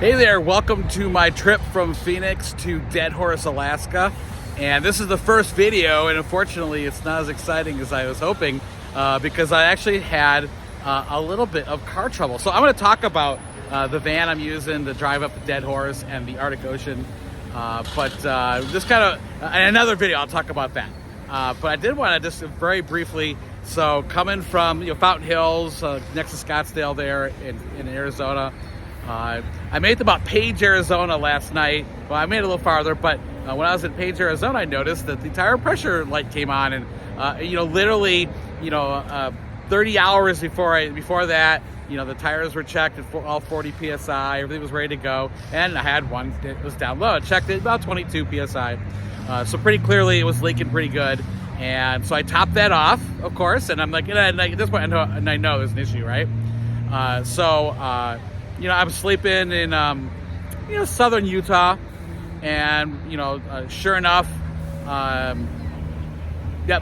Hey there, welcome to my trip from Phoenix to Deadhorse, Alaska. And this is the first video, and unfortunately it's not as exciting as I was hoping because I actually had a little bit of car trouble. So I'm going to talk about the van I'm using to drive up the Deadhorse and the Arctic Ocean. But just kind of, in another video I'll talk about that. But I did want to just very briefly, so coming from Fountain Hills, next to Scottsdale there in Arizona, I made it about Page, Arizona last night. Well, I made it a little farther, but when I was in Page, Arizona, I noticed that the tire pressure light came on, and literally, 30 hours before that, the tires were checked at all 40 psi. Everything was ready to go, and I had one that was down low. I checked it about 22 psi, so pretty clearly it was leaking pretty good. And so I topped that off, of course, and I'm like, and at this point, I know there's an issue, right? I'm sleeping in, southern Utah, and, sure enough, that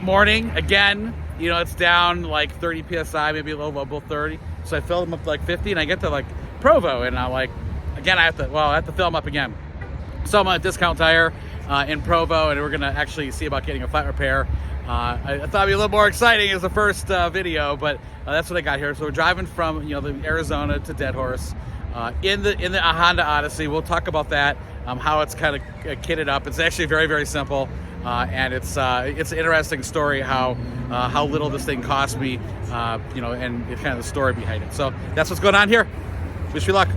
morning, again, it's down like 30 PSI, maybe a little above 30. So I filled them up to like 50, and I get to like Provo, and I'm like, again, I have to fill them up again. So I'm on a discount tire in Provo, and we're going to actually see about getting a flat repair. I thought it'd be a little more exciting as the first video, but that's what I got here. So we're driving from the Arizona to Deadhorse in the Honda Odyssey. We'll talk about that, how it's kind of kitted up. It's actually very, very simple, and it's an interesting story how little this thing cost me, and it's kind of the story behind it. So that's what's going on here. Wish me luck.